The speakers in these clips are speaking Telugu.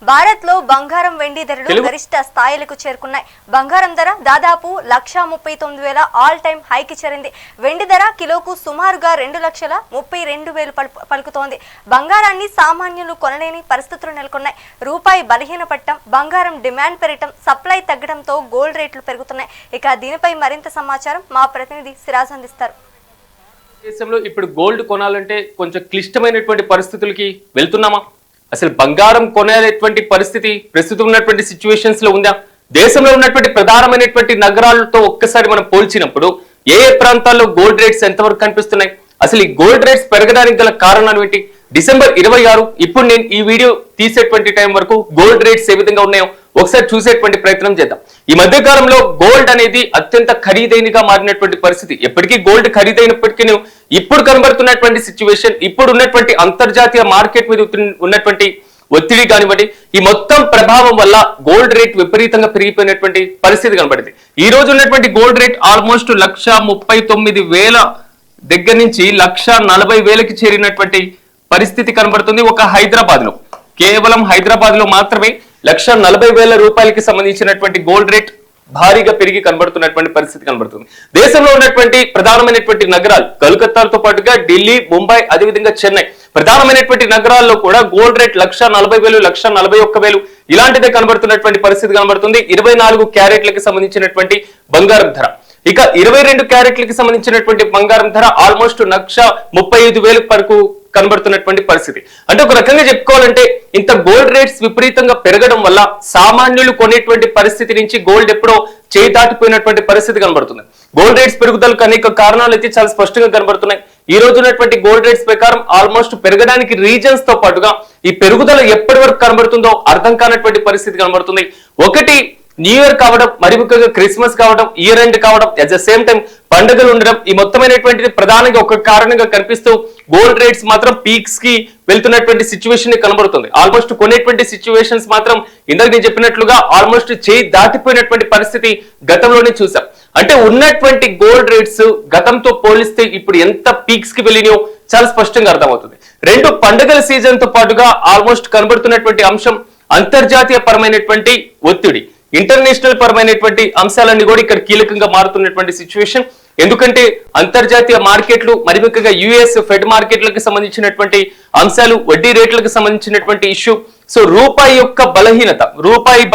భారత్ లో బంగారం వెండి ధరలు గరిష్ట స్థాయిలకు చేరుకున్నాయి. బంగారం ధర దాదాపు 1,39,000 ఆల్ టైమ్ హైకి చేరింది. వెండి ధర కిలోకు సుమారుగా 2,32,000 పలుకుతోంది. బంగారాన్ని సామాన్యులు కొనలేని పరిస్థితులు నెలకొన్నాయి. రూపాయి బలహీనపడటం, బంగారం డిమాండ్ పెరగటం, సప్లై తగ్గడంతో గోల్డ్ రేట్లు పెరుగుతున్నాయి. ఇక దీనిపై మరింత సమాచారం మా ప్రతినిధి సిరాజ్ అందిస్తారు. దేశంలో ఇప్పుడు గోల్డ్ కొనాలంటే కొంచెం క్లిష్టమైనటువంటి పరిస్థితులకి వెళ్తున్నామా? అసలు బంగారం కొనేటువంటి పరిస్థితి ప్రస్తుతం ఉన్నటువంటి సిచ్యువేషన్స్ లో ఉందా? దేశంలో ఉన్నటువంటి ప్రధానమైనటువంటి నగరాలతో ఒక్కసారి మనం పోల్చినప్పుడు ఏ ప్రాంతాల్లో గోల్డ్ రేట్స్ ఎంతవరకు కనిపిస్తున్నాయి? అసలు ఈ గోల్డ్ రేట్స్ పెరగడానికి గల కారణాలు ఏంటి? డిసెంబర్ 26 ఇప్పుడు నేను ఈ వీడియో తీసేటువంటి టైం వరకు గోల్డ్ రేట్స్ ఏ విధంగా ఉన్నాయో ఒకసారి చూసేటువంటి ప్రయత్నం చేద్దాం. ఈ మధ్య కాలంలో గోల్డ్ అనేది అత్యంత ఖరీదైనగా మారినటువంటి పరిస్థితి. ఎప్పటికీ గోల్డ్ ఖరీదైనప్పటికీ ఇప్పుడు కనబడుతున్నటువంటి సిచ్యువేషన్, ఇప్పుడు ఉన్నటువంటి అంతర్జాతీయ మార్కెట్ మీద ఉన్నటువంటి ఒత్తిడి కానివ్వండి, ఈ మొత్తం ప్రభావం వల్ల గోల్డ్ రేట్ విపరీతంగా పెరిగిపోయినటువంటి పరిస్థితి కనబడింది. ఈ రోజు ఉన్నటువంటి గోల్డ్ రేట్ ఆల్మోస్ట్ 1,39,000 దగ్గర నుంచి 1,40,000కి చేరినటువంటి పరిస్థితి కనబడుతుంది. ఒక హైదరాబాద్ లో, కేవలం హైదరాబాద్ లో మాత్రమే 1,40,000 రూపాయలకి సంబంధించినటువంటి గోల్డ్ రేట్ భారీగా పెరిగి కనబడుతున్నటువంటి పరిస్థితి కనబడుతుంది. దేశంలో ఉన్నటువంటి ప్రధానమైనటువంటి నగరాలు కలకత్తాతో పాటుగా ఢిల్లీ, ముంబై, అదేవిధంగా చెన్నై ప్రధానమైనటువంటి నగరాల్లో కూడా గోల్డ్ రేట్ 1,40,000, 1,41,000 ఇలాంటిదే కనబడుతున్నటువంటి పరిస్థితి కనబడుతుంది. 24 క్యారెట్లకి సంబంధించినటువంటి బంగారం ధర, ఇక 22 క్యారెట్లకి సంబంధించినటువంటి బంగారం ధర ఆల్మోస్ట్ 1,35,000 వరకు కనబడుతున్నటువంటి పరిస్థితి. అంటే ఒక రకంగా చెప్పుకోవాలంటే ఇంత గోల్డ్ రేట్స్ విపరీతంగా పెరగడం వల్ల సామాన్యులు కొనేటువంటి పరిస్థితి నుంచి గోల్డ్ ఎప్పుడో చేయి దాటిపోయినటువంటి పరిస్థితి కనబడుతుంది. గోల్డ్ రేట్స్ పెరుగుదలకు అనేక కారణాలు అయితే చాలా స్పష్టంగా కనబడుతున్నాయి. ఈ రోజు ఉన్నటువంటి గోల్డ్ రేట్స్ ప్రకారం ఆల్మోస్ట్ పెరగడానికి రీజన్స్ తో పాటుగా ఈ పెరుగుదల ఎప్పటి వరకు కనబడుతుందో అర్థం కానటువంటి పరిస్థితి కనబడుతుంది. ఒకటి న్యూ ఇయర్ కావడం, మరి ముఖ్యంగా క్రిస్మస్ కావడం, ఇయర్ ఎండ్ కావడం, అట్ ద సేమ్ టైం పండుగలు ఉండడం, ఈ మొత్తమైనటువంటిది ప్రధానంగా ఒక కారణంగా కనిపిస్తూ గోల్డ్ రేట్స్ మాత్రం పీక్స్ కి వెళ్తున్నటువంటి సిచ్యువేషన్ కనబడుతుంది. ఆల్మోస్ట్ కొనేటువంటి సిచ్యువేషన్స్ మాత్రం ఇందాక నేను చెప్పినట్లుగా ఆల్మోస్ట్ చేయి దాటిపోయినటువంటి పరిస్థితి గతంలోనే చూసాం. అంటే ఉన్నటువంటి గోల్డ్ రేట్స్ గతంతో పోలిస్తే ఇప్పుడు ఎంత పీక్స్ కి వెళ్ళినాయో చాలా స్పష్టంగా అర్థమవుతుంది. రెండు పండుగల సీజన్ తో పాటుగా ఆల్మోస్ట్ కనబడుతున్నటువంటి అంశం అంతర్జాతీయ పరమైనటువంటి ఒత్తిడి, ఇంటర్నేషనల్ పరమైనటువంటి అంశాలన్నీ కూడా ఇక్కడ కీలకంగా మారుతున్నటువంటి సిచ్యువేషన్. ఎందుకంటే అంతర్జాతీయ మార్కెట్లు, మరి ముఖ్యంగా యుఎస్ ఫెడ్ మార్కెట్లకు సంబంధించినటువంటి అంశాలు, వడ్డీ రేట్లకు సంబంధించినటువంటి ఇష్యూ, సో రూపాయి యొక్క బలహీనత, రూపాయి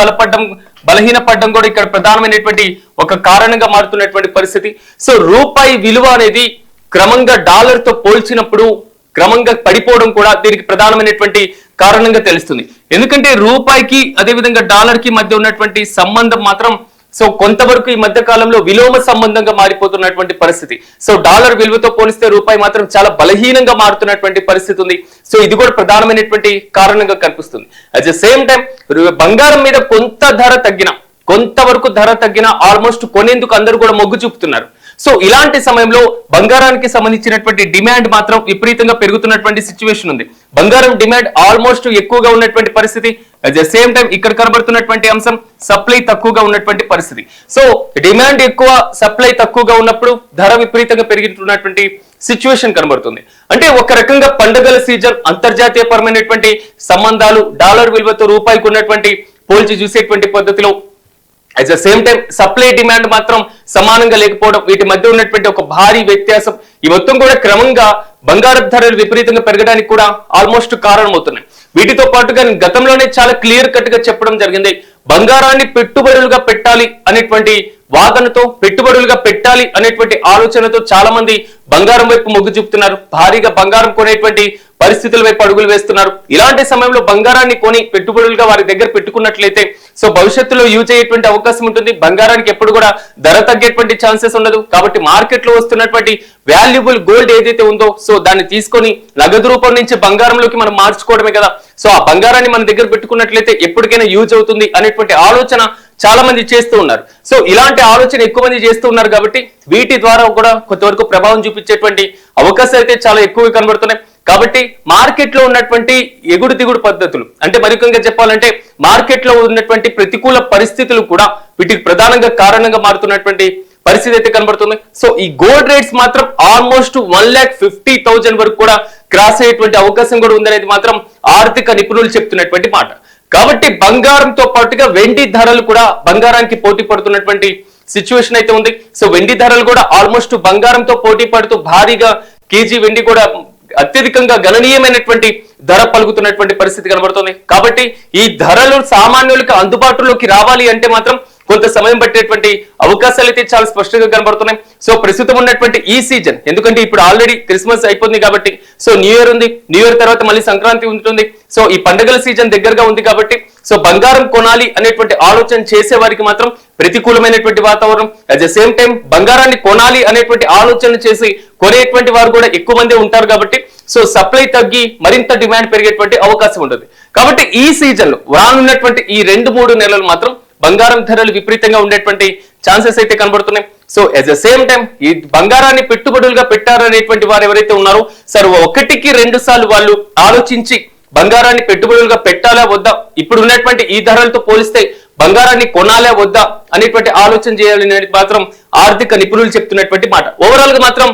బలహీనపడడం కూడా ఇక్కడ ప్రధానమైనటువంటి ఒక కారణంగా మారుతున్నటువంటి పరిస్థితి. సో రూపాయి విలువ అనేది క్రమంగా డాలర్ తో పోల్చినప్పుడు క్రమంగా పడిపోవడం కూడా దీనికి ప్రధానమైనటువంటి కారణంగా తెలుస్తుంది. ఎందుకంటే రూపాయికి అదేవిధంగా డాలర్ కి మధ్య ఉన్నటువంటి సంబంధం మాత్రం సో కొంతవరకు ఈ మధ్య కాలంలో విలోమ సంబంధంగా మారిపోతున్నటువంటి పరిస్థితి. సో డాలర్ విలువతో పోలిస్తే రూపాయి మాత్రం చాలా బలహీనంగా మారుతున్నటువంటి పరిస్థితి ఉంది. సో ఇది కూడా ప్రధానమైనటువంటి కారణంగా కనిపిస్తుంది. అట్ ద సేమ్ టైం బంగారం మీద కొంతవరకు ధర తగ్గిన ఆల్మోస్ట్ కొనేందుకు అందరూ కూడా మొగ్గు చూపుతున్నారు. సో ఇలాంటి సమయంలో బంగారానికి సంబంధించినటువంటి డిమాండ్ మాత్రం విపరీతంగా పెరుగుతున్నటువంటి సిచ్యువేషన్ ఉంది. బంగారం డిమాండ్ ఆల్మోస్ట్ ఎక్కువగా ఉన్నటువంటి పరిస్థితి. అట్ ద సేమ్ టైం ఇక్కడ కనబడుతున్నటువంటి అంశం సప్లై తక్కువగా ఉన్నటువంటి పరిస్థితి. సో డిమాండ్ ఎక్కువ, సప్లై తక్కువగా ఉన్నప్పుడు ధర విపరీతంగా పెరుగుతున్నటువంటి సిచ్యువేషన్ కనబడుతుంది. అంటే ఒక రకంగా పండుగల సీజన్, అంతర్జాతీయ పరమైనటువంటి సంబంధాలు, డాలర్ విలువతో రూపాయికి ఉన్నటువంటి పోల్చి చూసేటువంటి పద్ధతిలో at the same time supply demand మాత్రం సమానంగా లేకపోవడం, వీటి మధ్య ఉన్నటువంటి ఒక భారీ వ్యత్యాసం, ఈ మొత్తం కూడా క్రమంగా బంగారం ధరలు విపరీతంగా పెరగడానికి కూడా ఆల్మోస్ట్ కారణమవుతున్నాయి. వీటితో పాటుగా గతంలోనే చాలా క్లియర్ కట్ గా చెప్పడం జరిగింది, బంగారాన్ని పెట్టుబడులుగా పెట్టాలి అనేటువంటి వాదనతో, పెట్టుబడులుగా పెట్టాలి అనేటువంటి ఆలోచనతో చాలా మంది బంగారం వైపు మొగ్గు చూపుతున్నారు. భారీగా బంగారం కొనేటువంటి పరిస్థితుల వైపు అడుగులు వేస్తున్నారు. ఇలాంటి సమయంలో బంగారాన్ని కొని పెట్టుబడులుగా వారి దగ్గర పెట్టుకున్నట్లయితే సో భవిష్యత్తులో యూజ్ అయ్యేటువంటి అవకాశం ఉంటుంది. బంగారానికి ఎప్పుడు కూడా ధర తగ్గేటువంటి ఛాన్సెస్ ఉండదు. కాబట్టి మార్కెట్ లో వస్తున్నటువంటి వాల్యుబుల్ గోల్డ్ ఏదైతే ఉందో సో దాన్ని తీసుకొని నగదు రూపం నుంచి బంగారంలోకి మనం మార్చుకోవడమే కదా. సో ఆ బంగారాన్ని మన దగ్గర పెట్టుకున్నట్లయితే ఎప్పటికైనా యూజ్ అవుతుంది అనేటువంటి ఆలోచన చాలా మంది చేస్తూ ఉన్నారు. సో ఇలాంటి ఆలోచన ఎక్కువ మంది చేస్తూ ఉన్నారు కాబట్టి వీటి ద్వారా కూడా కొంతవరకు ప్రభావం చూపించేటువంటి అవకాశాలు అయితే చాలా ఎక్కువగా కనబడుతున్నాయి. కాబట్టి మార్కెట్ లో ఉన్నటువంటి ఎగుడు దిగుడు పద్ధతులు, అంటే మరికొంగా చెప్పాలంటే మార్కెట్ లో ఉన్నటువంటి ప్రతికూల పరిస్థితులు కూడా వీటికి ప్రధానంగా కారణంగా మారుతున్నటువంటి పరిస్థితి అయితే కనబడుతుంది. సో ఈ గోల్డ్ రేట్స్ మాత్రం ఆల్మోస్ట్ 1,50,000 వరకు కూడా క్రాస్ అయ్యేటువంటి అవకాశం కూడా ఉందనేది మాత్రం ఆర్థిక నిపుణులు చెప్తున్నటువంటి మాట. కాబట్టి బంగారంతో పాటుగా వెండి ధరలు కూడా బంగారానికి పోటీ పడుతున్నటువంటి సిచ్యువేషన్ అయితే ఉంది. సో వెండి ధరలు కూడా ఆల్మోస్ట్ బంగారంతో పోటీ పడుతూ భారీగా కేజీ వెండి కూడా అత్యధికంగా గణనీయమైనటువంటి ధర పలుకుతున్నటువంటి పరిస్థితి కనబడుతుంది. కాబట్టి ఈ ధరలు సామాన్యులకు అందుబాటులోకి రావాలి అంటే మాత్రం కొంత సమయం పట్టేటువంటి అవకాశాలు అయితే చాలా స్పష్టంగా కనబడుతున్నాయి. సో ప్రస్తుతం ఉన్నటువంటి ఈ సీజన్, ఎందుకంటే ఇప్పుడు ఆల్రెడీ క్రిస్మస్ అయిపోయింది కాబట్టి సో న్యూ ఇయర్ ఉంది, న్యూ ఇయర్ తర్వాత మళ్ళీ సంక్రాంతి ఉంటుంది. సో ఈ పండుగల సీజన్ దగ్గరగా ఉంది కాబట్టి సో బంగారం కొనాలి అనేటువంటి ఆలోచన చేసే వారికి మాత్రం ప్రతికూలమైనటువంటి వాతావరణం, అట్ ద సేమ్ టైం బంగారాన్ని కొనాలి అనేటువంటి ఆలోచన చేసి కొనేటువంటి వారు కూడా ఎక్కువ మంది ఉంటారు కాబట్టి సో సప్లై తగ్గి మరింత డిమాండ్ పెరిగేటువంటి అవకాశం ఉంటుంది. కాబట్టి ఈ సీజన్ లో రానున్నటువంటి ఈ 2-3 నెలలు మాత్రం బంగారం ధరలు విపరీతంగా ఉండేటువంటి ఛాన్సెస్ అయితే కనబడుతున్నాయి. So at the same time ఈ బంగారాన్ని పెట్టుబడులుగా పెట్టారనేటువంటి వారు ఎవరైతే ఉన్నారో సరే 1-2 సార్లు వాళ్ళు ఆలోచించి బంగారాన్ని పెట్టుబడులుగా పెట్టాలా వద్దా, ఇప్పుడు ఉన్నటువంటి ఈ ధరలతో పోలిస్తే బంగారాన్ని కొనాలా వద్దా అనేటువంటి ఆలోచన చేయాలని మాత్రం ఆర్థిక నిపుణులు చెప్తున్నటువంటి మాట. ఓవరాల్ గా మాత్రం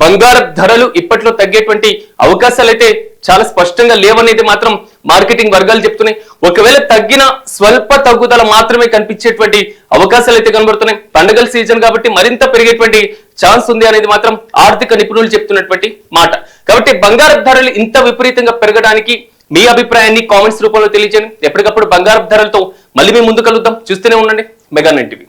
బంగారం ధరలు ఇప్పట్లో తగ్గేటువంటి అవకాశాలు అయితే చాలా స్పష్టంగా లేవనేది మాత్రం మార్కెటింగ్ వర్గాలు చెప్తున్నాయి. ఒకవేళ తగ్గిన స్వల్ప తగ్గుదల మాత్రమే కనిపించేటువంటి అవకాశాలు అయితే కనబడుతున్నాయి. పండుగల సీజన్ కాబట్టి మరింత పెరిగేటువంటి ఛాన్స్ ఉంది అనేది మాత్రం ఆర్థిక నిపుణులు చెప్తున్నటువంటి మాట. కాబట్టి బంగారం ధరలు ఇంత విపరీతంగా పెరగడానికి మీ అభిప్రాయాన్ని కామెంట్స్ రూపంలో తెలియజేయండి. ఎప్పటికప్పుడు బంగారం ధరలతో మళ్ళీ మీ ముందు కలుద్దాం. చూస్తూనే ఉండండి మెగా 9 టీవీ.